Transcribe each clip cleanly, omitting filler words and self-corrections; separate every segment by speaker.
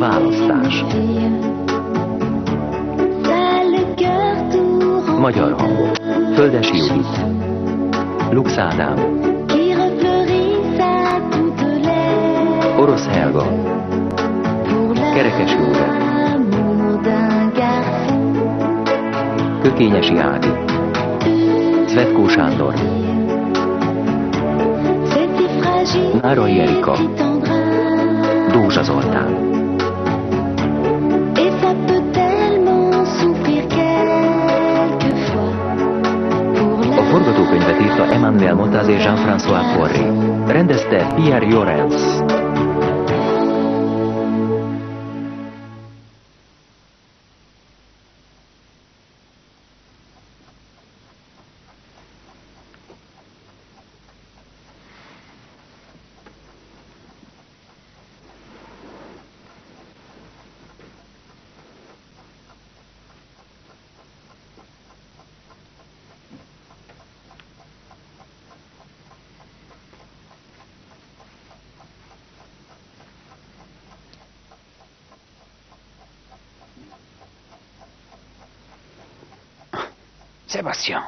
Speaker 1: Választás. Magyar hangok. Földesi Judit, Lux Ádám, Orosz Helga, Kerekes József, Kökényesi Ági, Cvetkó Sándor, Nárai Erika, Dózsa Zoltán. A forgatókönyvet írta Emmanuel Motaz és Jean-François Fauré. Rendezte Pierre Llorens.
Speaker 2: Sébastien.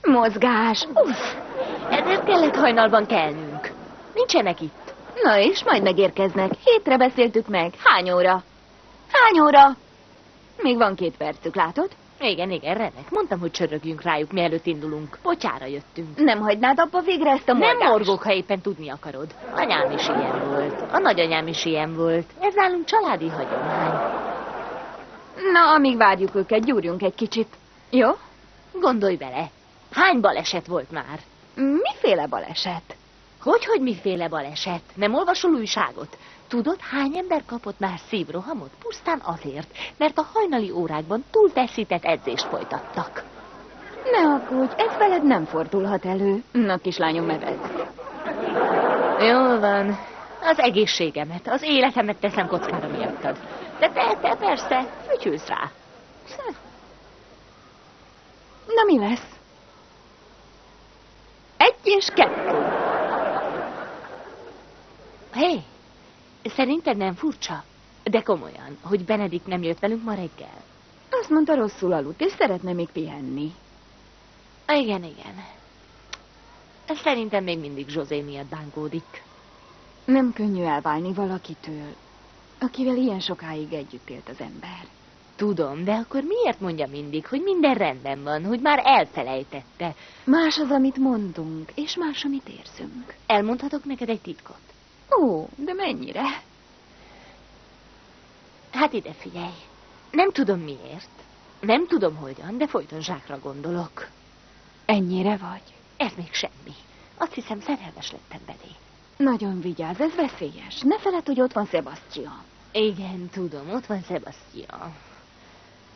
Speaker 3: Mozgás. Uff,
Speaker 4: Nem kellett hajnalban kelnünk. Nincsenek itt.
Speaker 3: na és majd megérkeznek. 7-re beszéltük meg. Hány óra? Hány óra? Még van 2 percük, látod?
Speaker 4: Igen, remek. Mondtam, hogy csörögjünk rájuk, mielőtt indulunk. Potyára jöttünk.
Speaker 3: Nem hagynád abba végre ezt a morgást?
Speaker 4: Nem morgok, ha éppen tudni akarod. Anyám is ilyen volt. A nagyanyám is ilyen volt. Ez nálunk családi hagyomány.
Speaker 3: Na, amíg várjuk őket, gyúrjunk egy kicsit. Jó?
Speaker 4: Gondolj bele. Hány baleset volt már?
Speaker 3: Miféle baleset?
Speaker 4: Hogy miféle baleset? Nem olvasol újságot? Tudod, hány ember kapott már szívrohamot? Pusztán azért, mert a hajnali órákban túlfeszített edzést folytattak.
Speaker 3: Ne aggódj, ez veled nem fordulhat elő. Na, kislányom, eved.
Speaker 4: Jól van. Az egészségemet, az életemet teszem kockára miattad. De te persze, fütyülsz rá.
Speaker 3: Na, mi lesz? 1 és 2.
Speaker 4: Hé, szerinted nem furcsa? De komolyan, hogy Benedikt nem jött velünk ma reggel.
Speaker 3: Azt mondta, rosszul aludt, és szeretne még pihenni.
Speaker 4: Igen. Szerintem még mindig José miatt bánkódik.
Speaker 3: Nem könnyű elválni valakitől, akivel ilyen sokáig együtt élt az ember.
Speaker 4: Tudom, de akkor miért mondja mindig, hogy minden rendben van, hogy már elfelejtette?
Speaker 3: Más az, amit mondunk, és más, amit érzünk.
Speaker 4: Elmondhatok neked egy titkot?
Speaker 3: Ó, de mennyire?
Speaker 4: Hát ide figyelj. Nem tudom miért. Nem tudom hogyan, de folyton Zsákra gondolok.
Speaker 3: Ennyire vagy?
Speaker 4: Ez még semmi. Azt hiszem, szerelmes lettem belé.
Speaker 3: Nagyon vigyázz, ez veszélyes. Ne feledd, hogy ott van Sebastian.
Speaker 4: Igen, tudom, ott van Sebastian.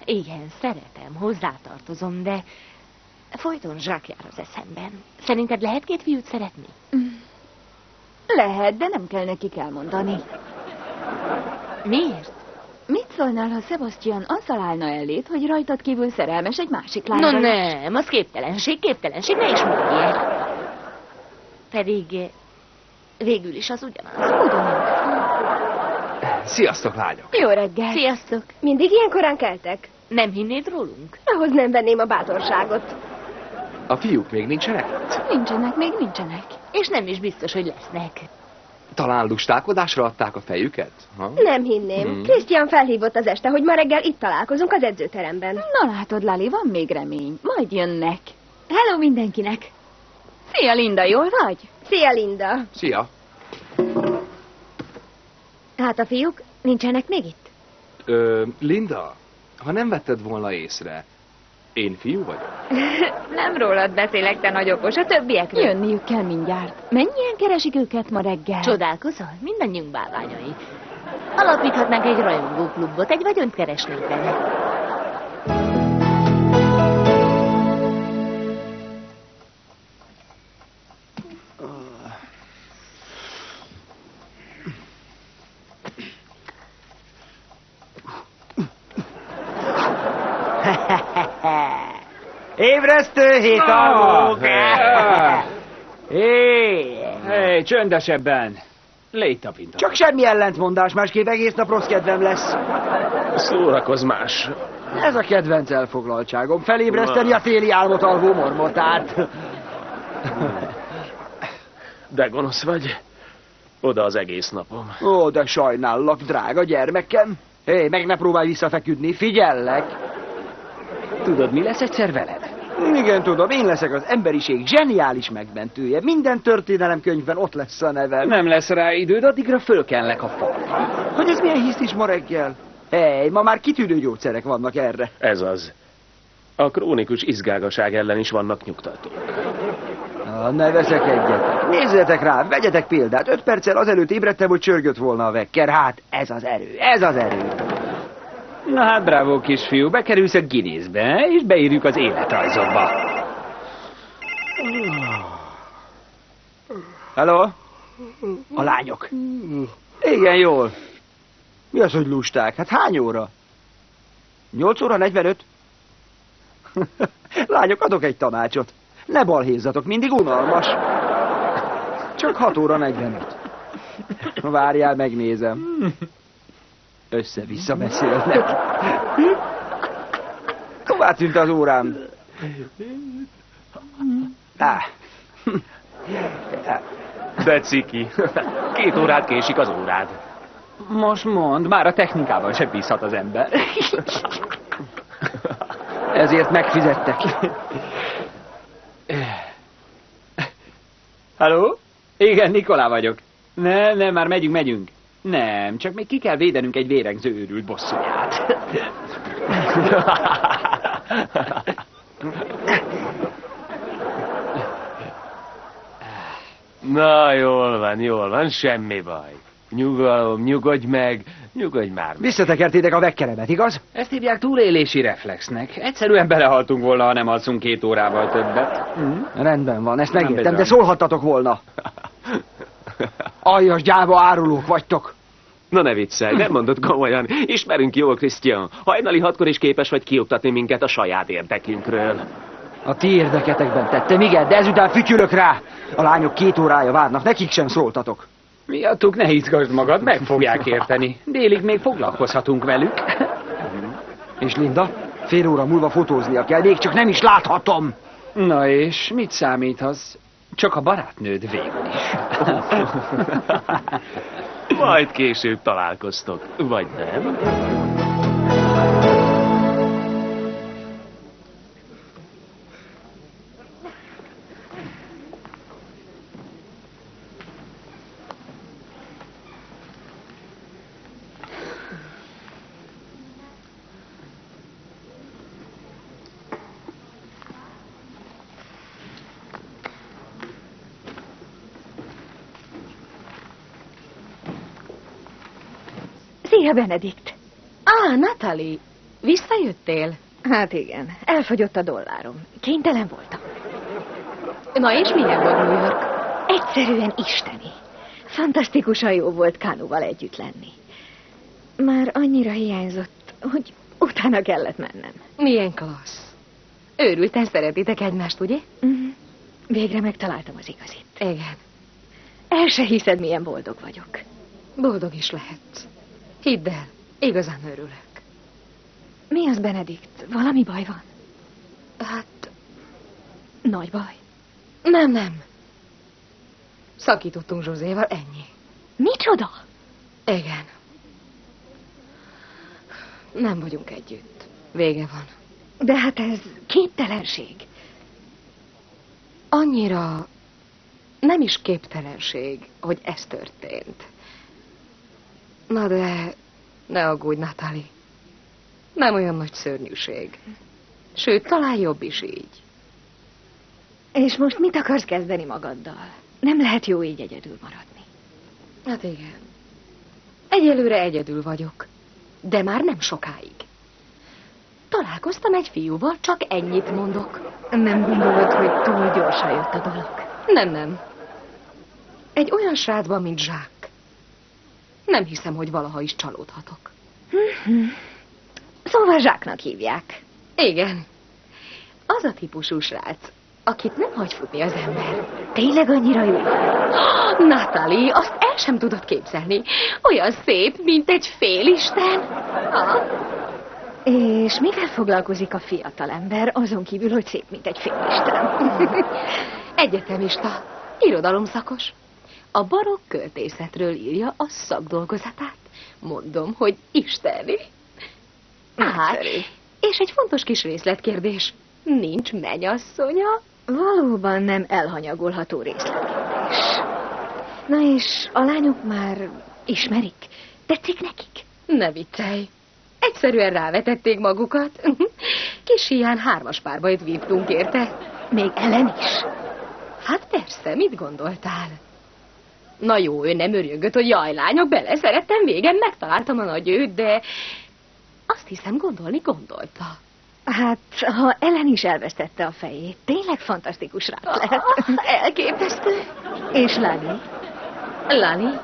Speaker 4: Igen, szeretem, hozzátartozom, de folyton Zsák jár az eszemben. Szerinted lehet 2 fiút szeretni?
Speaker 3: Lehet, de nem kell nekik elmondani.
Speaker 4: Miért?
Speaker 3: Mit szólnál, ha Sebastian azzal állna elét, hogy rajtad kívül szerelmes egy másik lányra?
Speaker 4: No nem, az képtelenség, ne is mondj ilyet. Pedig végül is az ugyanaz.
Speaker 2: Sziasztok, lányok!
Speaker 3: Jó reggel.
Speaker 4: Sziasztok!
Speaker 5: Mindig ilyen korán keltek?
Speaker 4: Nem hinnéd rólunk?
Speaker 2: Ahhoz nem venném a bátorságot.
Speaker 5: A fiúk még nincsenek?
Speaker 3: Nincsenek, még nincsenek.
Speaker 4: És nem is biztos, hogy lesznek.
Speaker 5: Talán lustálkodásra adták a fejüket? Ha?
Speaker 2: Nem hinném. Krisztián felhívott az este, hogy ma reggel itt találkozunk az edzőteremben.
Speaker 3: Na látod, Lali, van még remény. Majd jönnek. Hello mindenkinek. Szia, Linda, jól vagy?
Speaker 2: Szia, Linda.
Speaker 5: Szia!
Speaker 2: Hát a fiúk nincsenek még itt?
Speaker 5: Linda, ha nem vetted volna észre, én fiú vagyok.
Speaker 3: Nem rólad beszélek, te nagy okos, a többiekről. Jönniük kell mindjárt. Mennyien keresik őket ma reggel?
Speaker 4: Csodálkozol? Mindannyiunk bálványai. Alapíthatnánk egy rajongóklubot, egy vagyont keresnénk vele.
Speaker 6: Ébresztő hétalgók! Hé, csöndesebben! Légy tapintat. Csak semmi ellentmondás, másképp egész nap rossz kedvem lesz.
Speaker 5: Szórakozz más.
Speaker 6: Ez a kedvenc elfoglaltságom. Felébreszteni a téli álmot alvó mormotát.
Speaker 5: De gonosz vagy. Oda az egész napom.
Speaker 6: Ó, de sajnállak, drága gyermekem. Hé, meg ne próbálj visszafeküdni, figyellek.
Speaker 7: Tudod, mi lesz egyszer veled?
Speaker 6: Igen, tudom, én leszek az emberiség zseniális megmentője. Minden történelemkönyvben ott lesz a nevem.
Speaker 7: Nem lesz rá időd, addigra fölkenlek a falra.
Speaker 6: Hogy ez milyen hisztis ma reggel? Hey, ma már kitűnő gyógyszerek vannak erre.
Speaker 5: Ez az. A krónikus izgágaság ellen is vannak nyugtatók.
Speaker 6: Ne veszekedjetek. Nézzetek rá, vegyetek példát. 5 perccel azelőtt ébredtem, hogy csörgött volna a vekker. Hát, ez az erő, ez az erő.
Speaker 7: Na hát, bravo kisfiú, bekerülsz a Guinnessbe, és beírjuk az életrajzodba.
Speaker 6: Hello? A lányok. Igen, jól. Mi az, hogy lusták? Hát hány óra? 8 óra 45? Lányok, adok egy tanácsot. Ne balhézzatok, mindig unalmas. Csak 6 óra 45. Várjál, megnézem. Össze-vissza beszélnek. Hová tűnt az órám?
Speaker 5: De ciki. 2 órát késik az órád.
Speaker 7: Most mondd, már a technikával se bízhat az ember.
Speaker 6: Ezért megfizettek.
Speaker 7: Halló? Igen, Nikolá vagyok. Nem, már megyünk. Nem, csak még ki kell védenünk egy vérengző őrült bosszúját.
Speaker 5: Na, jól van, semmi baj. Nyugalom, nyugodj már.
Speaker 6: Visszatekertétek a vekkeremet, igaz?
Speaker 7: Ezt hívják túlélési reflexnek. Egyszerűen belehaltunk volna, ha nem alszunk 2 órával többet.
Speaker 6: Rendben van, ezt megértem, de szólhattatok volna. Aljas gyáva árulók vagytok.
Speaker 5: Na ne viccelj, nem mondod komolyan. Ismerünk jól, Krisztián. Hajnali 6-kor is képes vagy kioktatni minket a saját érdekünkről.
Speaker 6: A ti érdeketekben tettem, igen, de ezután fütyülök rá. A lányok 2 órája várnak, nekik sem szóltatok.
Speaker 7: Miattuk ne izgasd magad, meg fogják érteni. Délig még foglalkozhatunk velük.
Speaker 6: És Linda, fél óra múlva fotóznia kell, még csak nem is láthatom.
Speaker 7: Na és mit számíthatsz? Csak a barátnőd végül is.
Speaker 5: Majd később találkoztok, vagy nem?
Speaker 3: Szia, Benedikt! Natalie, visszajöttél? Hát igen, elfogyott a dollárom. Kénytelen voltam. Na és milyen volt New York? Egyszerűen isteni. Fantasztikusan jó volt Kanuval együtt lenni. Már annyira hiányzott, hogy utána kellett mennem. Milyen klassz. Őrülten szeretitek egymást, ugye? Végre megtaláltam az igazit. Igen. El se hiszed, milyen boldog vagyok. Boldog is lehetsz. Hidd el, igazán örülök. Mi az, Benedikt? Valami baj van? Hát, nagy baj. Nem. Szakítottunk Zsuzséval, ennyi. Micsoda? Igen. Nem vagyunk együtt. Vége van. De hát ez képtelenség. Annyira nem is képtelenség, hogy ez történt. Na de ne aggódj, Natalie. Nem olyan nagy szörnyűség. Sőt, talán jobb is így. És most mit akarsz kezdeni magaddal? Nem lehet jó így egyedül maradni. Hát igen. Egyelőre egyedül vagyok. De már nem sokáig. Találkoztam egy fiúval, csak ennyit mondok. Nem gondolod, hogy túl gyorsan jött a dolog? Nem. Egy olyan srácban, mint Jacques. Nem hiszem, hogy valaha is csalódhatok. Szóval Jacques-nak hívják. Igen. Az a típusú srác, akit nem hagy futni az ember. Tényleg annyira jó? Natalie, azt el sem tudod képzelni. Olyan szép, mint egy félisten. És mivel foglalkozik a fiatalember, azon kívül, hogy szép, mint egy félisten? Egyetemista, irodalomszakos. A barokk költészetről írja a szakdolgozatát. Mondom, hogy isteni. És egy fontos kis részletkérdés. Nincs mennyasszonya? Valóban nem elhanyagolható részletkérdés. Na és a lányok már ismerik? Tetszik nekik? Ne viccelj. Egyszerűen rávetették magukat. Kis hián 3-as párbajt vívtunk érte. Még Ellen is? Hát persze, mit gondoltál? Na jó, ő nem örjöngött, hogy jaj, lányok, beleszerettem, végén megtaláltam a nagy őt, de azt hiszem, gondolta. Hát, ha Ellen is elvesztette a fejét, tényleg fantasztikus rá lehet. Elképesztő. És Lani? Lani?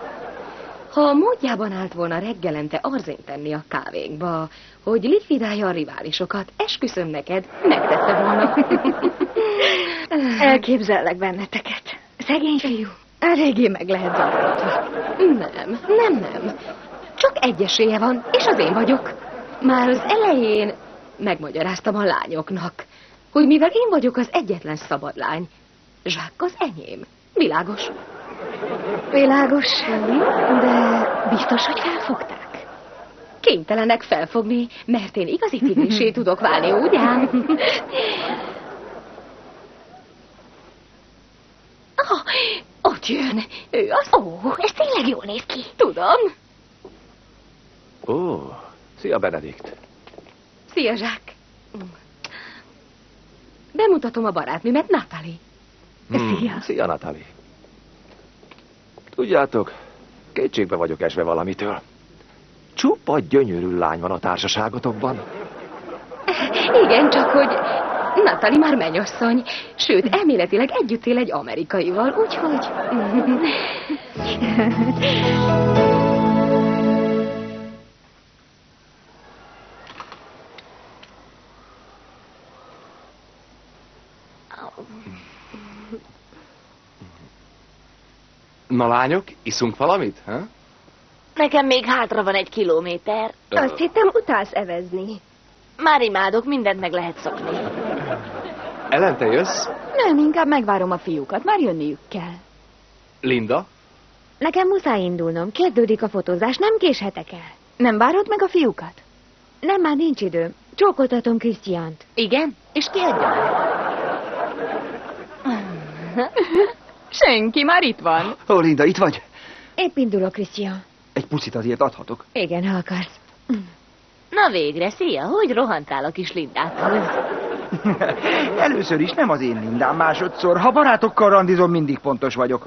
Speaker 3: Ha a módjában állt volna reggelente arzént tenni a kávénkba, hogy likvidálja a riválisokat, esküszöm neked, megtette volna. Elképzellek benneteket. Szegény fiú. Eléggé meg lehet zavarodva. Nem. Csak egy esélye van, és az én vagyok. Már az elején megmagyaráztam a lányoknak, hogy mivel én vagyok az egyetlen szabad lány, Jacques az enyém. Világos? Világos, de biztos, hogy felfogták? Kénytelenek felfogni, mert én igazi tigrisé tudok válni, ugyan? Ott jön. Ő az... ez tényleg jól néz ki. Tudom.
Speaker 5: Szia, Benedikt.
Speaker 3: Szia, Jacques. Bemutatom a barátnőmet, Natalie.
Speaker 5: Szia, Natalie. Tudjátok, kétségbe vagyok esve valamitől. Csupa gyönyörű lány van a társaságotokban.
Speaker 3: Igen, csak hogy Natalie már mennyasszony, sőt, elméletileg együtt él egy amerikaival, úgyhogy...
Speaker 5: Na, lányok, iszunk valamit? Ha?
Speaker 4: Nekem még hátra van 1 kilométer.
Speaker 2: Azt hittem, utálsz evezni.
Speaker 4: Már imádok, mindent meg lehet szokni.
Speaker 5: Ellen, te jössz?
Speaker 3: Nem, inkább megvárom a fiúkat, már jönniük kell.
Speaker 5: Linda?
Speaker 3: Nekem muszáj indulnom, kezdődik a fotózás, nem késhetek el. Nem várod meg a fiúkat? Nem, már nincs idő. Csókoltatom Krisztiánt.
Speaker 4: Igen? És ki hagyja?
Speaker 3: Senki, már itt van.
Speaker 6: Linda, itt vagy?
Speaker 3: Épp indulok, Krisztián.
Speaker 6: Egy puszit azért adhatok.
Speaker 3: Igen, ha akarsz.
Speaker 4: Na végre, szia, hogy rohantál a kis Lindáthoz?
Speaker 6: Először is nem az én Lindám, másodszor. Ha barátokkal randizom, mindig pontos vagyok.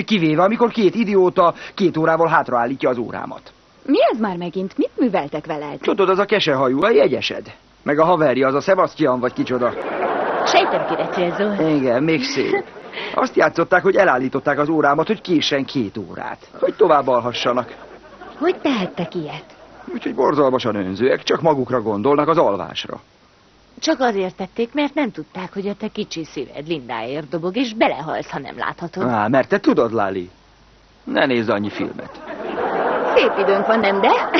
Speaker 6: Kivéve, amikor 2 idióta 2 órával hátraállítja az órámat.
Speaker 3: Mi ez már megint? Mit műveltek veled?
Speaker 6: Tudod, az a kesehajú, a jegyesed. Meg a haverja, az a Sebastian vagy kicsoda.
Speaker 4: Sejtem, kire célzol.
Speaker 6: Igen, még szép. Azt játszották, hogy elállították az órámat, hogy késsen 2 órát. Hogy tovább alhassanak.
Speaker 3: Hogy tehettek ilyet?
Speaker 6: Úgyhogy borzalmasan önzőek, csak magukra gondolnak az alvásra.
Speaker 4: Csak azért tették, mert nem tudták, hogy a te kicsi szíved Lindáért dobog, és belehalsz, ha nem láthatod.
Speaker 6: Mert te tudod, Lali. Ne nézz annyi filmet.
Speaker 3: Szép időnk van, nem de?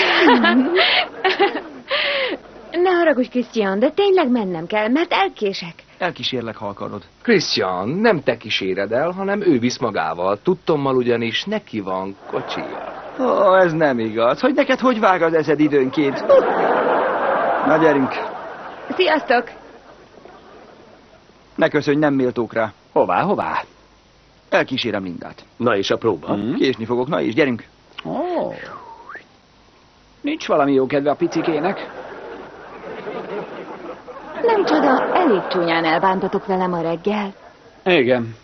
Speaker 2: Ne haragudj, Christian, de tényleg mennem kell, mert elkések.
Speaker 6: Elkísérlek, ha akarod.
Speaker 8: Christian, nem te kíséred el, hanem ő visz magával. Tudtommal ugyanis neki van kocsija.
Speaker 6: Ó, ez nem igaz. Hogy neked hogy vág az eszed időnként? Na, gyerünk.
Speaker 2: Sziasztok!
Speaker 6: Ne köszönj, nem méltók rá.
Speaker 7: Hová?
Speaker 6: Elkísérem Lindát.
Speaker 5: Na és a próba?
Speaker 6: Késni fogok, na és gyerünk.
Speaker 7: Ó. Nincs valami jó kedve a picikének?
Speaker 3: Nem csoda, elég csúnyán elbántatok velem a reggel.
Speaker 7: Igen.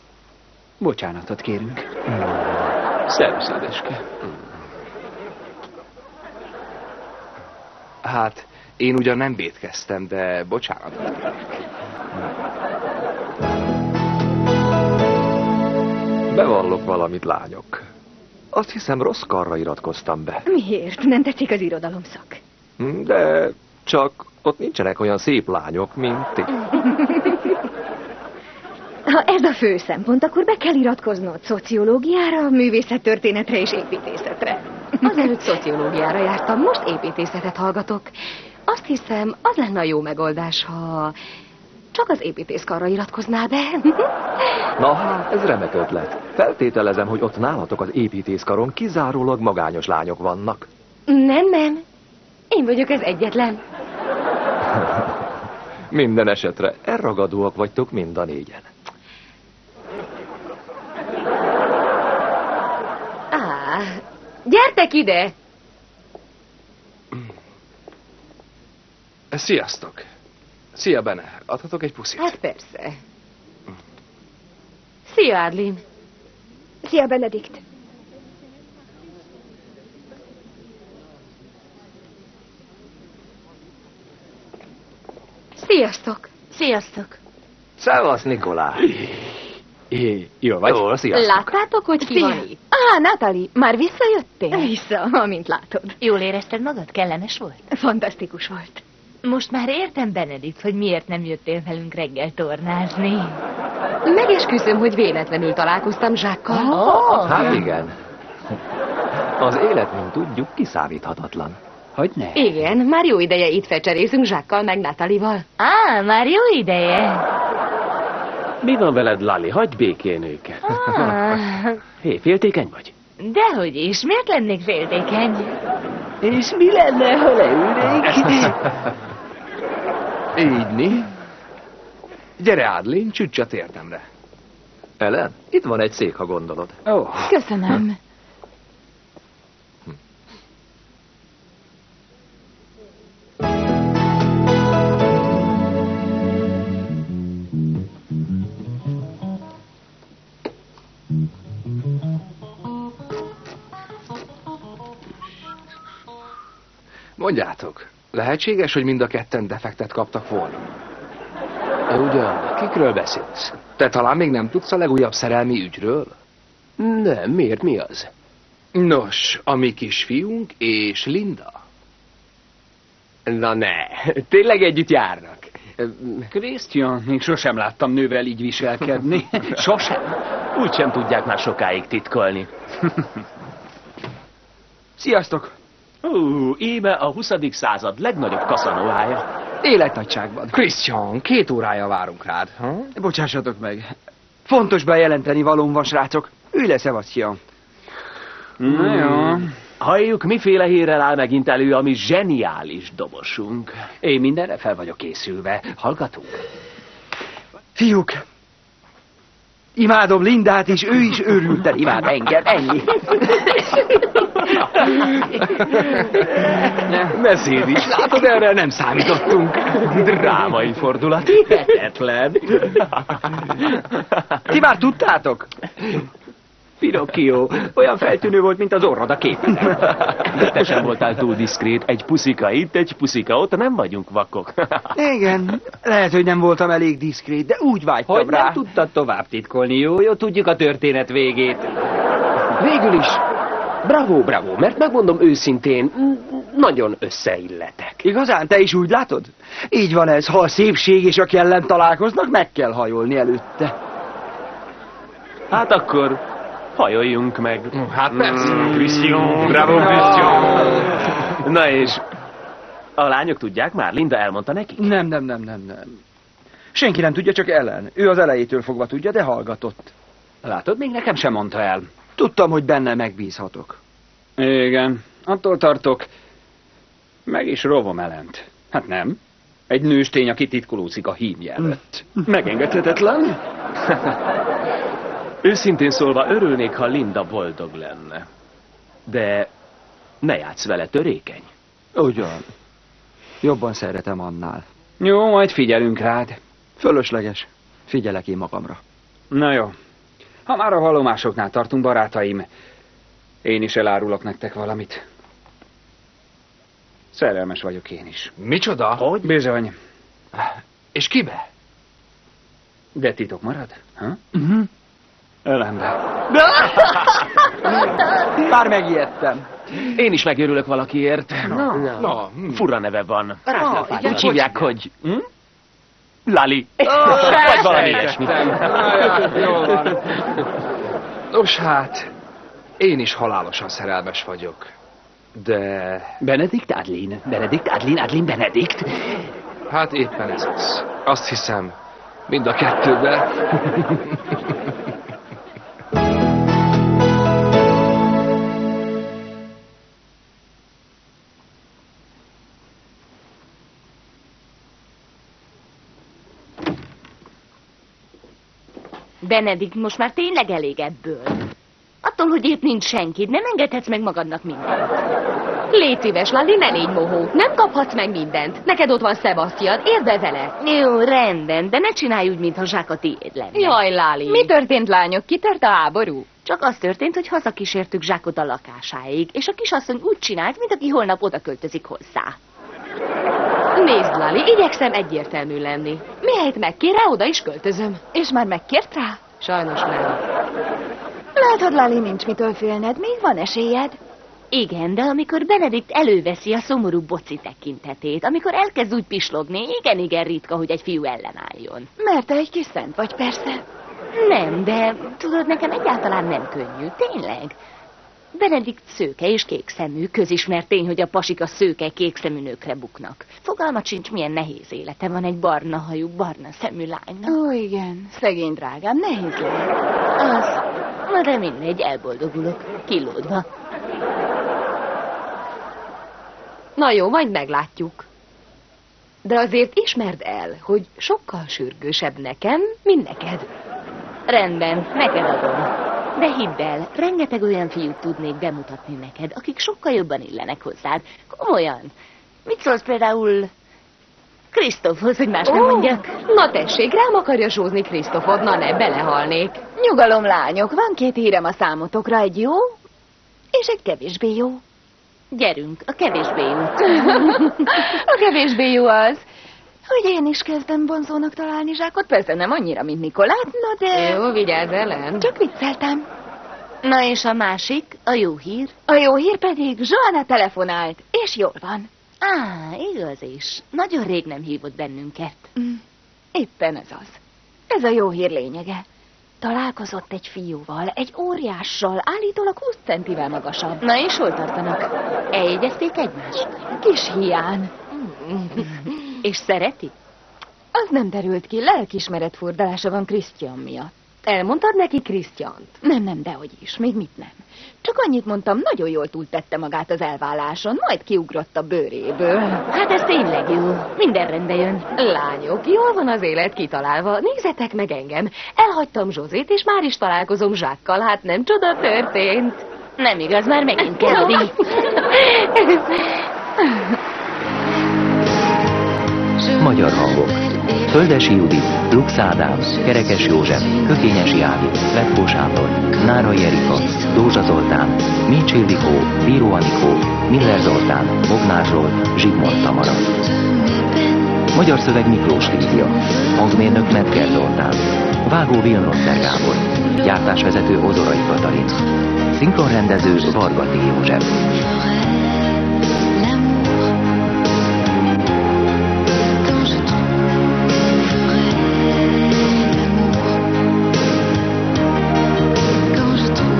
Speaker 7: Bocsánatot kérünk.
Speaker 5: Szervusz, édeske.
Speaker 8: Hát, én ugyan nem vétkeztem, de bocsánat.
Speaker 1: Bevallok valamit, lányok. Azt hiszem, rossz karra iratkoztam be.
Speaker 2: Miért? Nem tetszik az irodalomszak?
Speaker 1: De csak ott nincsenek olyan szép lányok, mint ti.
Speaker 2: Ha ez a fő szempont, akkor be kell iratkoznod szociológiára, művészettörténetre és építészetre.
Speaker 3: Azelőtt szociológiára jártam, most építészetet hallgatok. Azt hiszem, az lenne a jó megoldás, ha csak az építészkarra iratkoznál be.
Speaker 1: Na hát, ez remek ötlet. Feltételezem, hogy ott nálatok az építészkaron kizárólag magányos lányok vannak.
Speaker 3: Nem. Én vagyok az egyetlen.
Speaker 1: Minden esetre elragadóak vagytok mind a négyen.
Speaker 3: Gyertek ide!
Speaker 8: Sziasztok! Szia, Bene. Adhatok egy puszit?
Speaker 3: Hát persze. Szia, Adlin.
Speaker 2: Szia, Benedikt.
Speaker 3: Sziasztok.
Speaker 4: Sziasztok!
Speaker 1: Szevasz, Nikolá.
Speaker 7: Jó vagy?
Speaker 1: Jól, sziasztok.
Speaker 3: Láttátok, hogy ki van itt? Natalie, már visszajöttél?
Speaker 2: Vissza, amint látod.
Speaker 4: Jól érezted magad? Kellemes volt?
Speaker 2: Fantasztikus volt.
Speaker 4: Most már értem, Benedikt, hogy miért nem jöttél velünk reggel tornázni.
Speaker 3: Megesküszöm, hogy véletlenül találkoztam Zsákkal.
Speaker 1: Hát igen. Az élet, mint tudjuk, kiszámíthatatlan.
Speaker 7: Hogyne?
Speaker 3: Igen, már jó ideje itt fecserészünk Zsákkal meg Natalival.
Speaker 4: Már jó ideje.
Speaker 5: Mi van veled, Lali? Hagyj békén őket. Hé, féltékeny vagy?
Speaker 4: Dehogy is, miért lennék féltékeny?
Speaker 7: És mi lenne, ha leülnék?
Speaker 8: Így. Gyere, Adlin, csüccsat érdemre.
Speaker 1: Ellen, itt van egy szék, ha gondolod.
Speaker 7: Ó,
Speaker 3: Köszönöm.
Speaker 8: Mondjátok, lehetséges, hogy mind a ketten defektet kaptak volna?
Speaker 5: Ugyan, kikről beszélsz?
Speaker 8: Te talán még nem tudsz a legújabb szerelmi ügyről?
Speaker 5: Nem, miért? Mi az?
Speaker 8: Nos, a mi kisfiunk és Linda.
Speaker 5: Na ne, tényleg együtt járnak.
Speaker 7: Christian, még sosem láttam nővel így viselkedni.
Speaker 5: Sosem? Úgy sem tudják már sokáig titkolni.
Speaker 6: Sziasztok!
Speaker 5: Íme a 20. század legnagyobb kaszanóája.
Speaker 6: Életnagyságban.
Speaker 8: Christian, 2 órája várunk rád. Ha?
Speaker 6: Bocsássatok meg. Fontos bejelenteni valóm van, srácok. Ülj le, Sebastian.
Speaker 7: Na jó.
Speaker 5: Halljuk, miféle hírrel áll megint elő a mi zseniális dobosunk.
Speaker 7: Én mindenre fel vagyok készülve. Hallgatunk?
Speaker 6: Fiúk, imádom Lindát, és ő is őrülten imád engem. Ennyi.
Speaker 5: Ne széd is, látod, erre nem számítottunk. Drámai fordulat, hihetetlen.
Speaker 6: Ti már tudtátok?
Speaker 5: Pinocchio, olyan feltűnő volt, mint az orrod a képen. De te sem voltál túl diszkrét. Egy puszika itt, egy puszika ott, nem vagyunk vakok.
Speaker 6: Igen, lehet, hogy nem voltam elég diszkrét, de úgy vágytam
Speaker 7: Hogy
Speaker 6: rá.
Speaker 7: nem tudtad tovább titkolni, jó, tudjuk a történet végét.
Speaker 5: Végül is, bravo, mert megmondom őszintén, nagyon összeilletek.
Speaker 6: Igazán, te is úgy látod? Így van ez, ha a szépség és a kellem találkoznak, meg kell hajolni előtte.
Speaker 5: Hát akkor hajoljunk meg.
Speaker 8: Hát persze.
Speaker 5: Christian, bravo, Christian. Na és A lányok tudják már? Linda elmondta nekik?
Speaker 6: Nem. Senki nem tudja, csak Ellen. Ő az elejétől fogva tudja, de hallgatott.
Speaker 7: Látod, még nekem sem mondta el.
Speaker 6: Tudtam, hogy benne megbízhatok.
Speaker 7: Igen, attól tartok. Meg is rovom Ellent. Hát nem. Egy nőstény, aki titkolózik a hímje előtt. Megengedhetetlen?
Speaker 5: Őszintén szólva örülnék, ha Linda boldog lenne. De ne játsz vele, törékeny.
Speaker 6: Ugyan. Jobban szeretem annál.
Speaker 7: Jó, majd figyelünk rád.
Speaker 6: Fölösleges. Figyelek én magamra.
Speaker 7: Na jó. Ha már a vallomásoknál tartunk, barátaim, én is elárulok nektek valamit. Szerelmes vagyok én is.
Speaker 8: Micsoda?
Speaker 7: Hogy? Bizony.
Speaker 8: És kibe?
Speaker 7: De titok marad? Ha? Ellenbe.
Speaker 6: Már megijedtem.
Speaker 5: Én is megörülök valakiért.
Speaker 8: Na,
Speaker 5: Fura neve van.
Speaker 8: igen,
Speaker 5: Úgy hívják, hogy... Lali. Vagy valami ilyesmi.
Speaker 8: Jól van. Nos hát, én is halálosan szerelmes vagyok. De...
Speaker 7: Benedikt Adeline. Benedikt Adeline. Adeline Benedikt.
Speaker 8: Hát éppen ez az. Azt hiszem, mind a kettőben.
Speaker 4: Benedikt, most már tényleg elég ebből. Attól, hogy épp nincs senkid, nem engedhetsz meg magadnak mindent.
Speaker 3: Légy szíves, Lali, ne légy mohó. Nem kaphatsz meg mindent. Neked ott van Sebastian, érd be vele.
Speaker 4: Jó, rendben, de ne csinálj úgy, mintha Zsák a tiéd lenne.
Speaker 3: Jaj, Lali. Mi történt, lányok? Kitört a háború?
Speaker 4: Csak az történt, hogy hazakísértük Zsákot a lakásáig, és a kisasszony úgy csinált, mint aki holnap oda költözik hozzá.
Speaker 3: Nézd, Lali, igyekszem egyértelmű lenni. Mihelyt megkér rá, oda is költözöm. És már megkért rá? Sajnos nem.
Speaker 2: Látod, Lali, nincs mitől félned, még van esélyed.
Speaker 4: Igen, de amikor Benedikt előveszi a szomorú boci tekintetét, amikor elkezd úgy pislogni, igen ritka, hogy egy fiú ellenálljon.
Speaker 2: Mert te egy kis szent vagy, persze.
Speaker 4: Nem, de tudod, nekem egyáltalán nem könnyű, tényleg. Benedikt szőke és kékszemű, közismert tény, hogy a pasik a szőke kékszemű nőkre buknak. Fogalmat sincs, milyen nehéz élete van egy barna hajú, barna szemű lánynak.
Speaker 2: Ó, igen, szegény drágám, nehéz lehet.
Speaker 4: Az, na de mindegy, elboldogulok, kilódva.
Speaker 3: Na jó, majd meglátjuk. De azért ismerd el, hogy sokkal sürgősebb nekem, mint neked.
Speaker 4: Rendben, neked adom. De hidd el, rengeteg olyan fiút tudnék bemutatni neked, akik sokkal jobban illenek hozzád. Komolyan. Mit szólsz például Krisztófhoz, hogy más nem mondjak?
Speaker 3: Na tessék, rám akarja sózni Krisztofot, na ne, belehalnék.
Speaker 2: Nyugalom, lányok, van 2 hírem a számotokra, egy jó és egy kevésbé jó.
Speaker 4: Gyerünk, a kevésbé jó.
Speaker 2: A kevésbé jó az, hogy én is kezdem vonzónak találni Zsákot, persze nem annyira, mint Nikolát, na de...
Speaker 3: Jó, vigyázz, Ellen.
Speaker 2: Csak vicceltem.
Speaker 4: Na és a másik, a jó hír?
Speaker 2: A jó hír pedig Joanna telefonált, és jól van.
Speaker 4: Igaz is. Nagyon rég nem hívott bennünket.
Speaker 2: Éppen ez az. Ez a jó hír lényege. Találkozott egy fiúval, egy óriással, állítólag 20 centivel magasabb.
Speaker 4: Na és hol tartanak? Eljegyezték egymást?
Speaker 2: Kis hián.
Speaker 4: És szereti?
Speaker 2: Az nem derült ki, lelkiismeret furdalása van Krisztián miatt.
Speaker 3: Elmondtad neki Krisztiánt?
Speaker 2: Nem, dehogy is, még mit nem. Csak annyit mondtam, nagyon jól túltette magát az elváláson, majd kiugrott a bőréből.
Speaker 4: Hát ez tényleg jó, minden rendbe jön.
Speaker 3: Lányok, jól van az élet kitalálva, nézzetek meg engem. Elhagytam Zsozét, és már is találkozom Zsákkal, hát nem csoda történt.
Speaker 4: Nem igaz, már megint Kelly.
Speaker 9: Magyar hangok. Földesi Judit, Lux Ádám, Kerekes József, Kökényesi Ági, Letkó Sándor, Nárai Erika, Dózsa Zoltán, Mincs Ildikó, Bíró Anikó, Miller Zoltán, Bognár Zsolt, Zsigmond Tamara. Magyar szöveg Miklós Lídia, hangmérnök Metger Zoltán, vágó Vilmoszer Gábor, gyártásvezető Ozorai Katalin, szinkronrendező Varga T. József.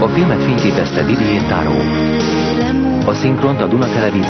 Speaker 9: A filmet fényképezte Didier Tarot. A szinkront a Duna Televízió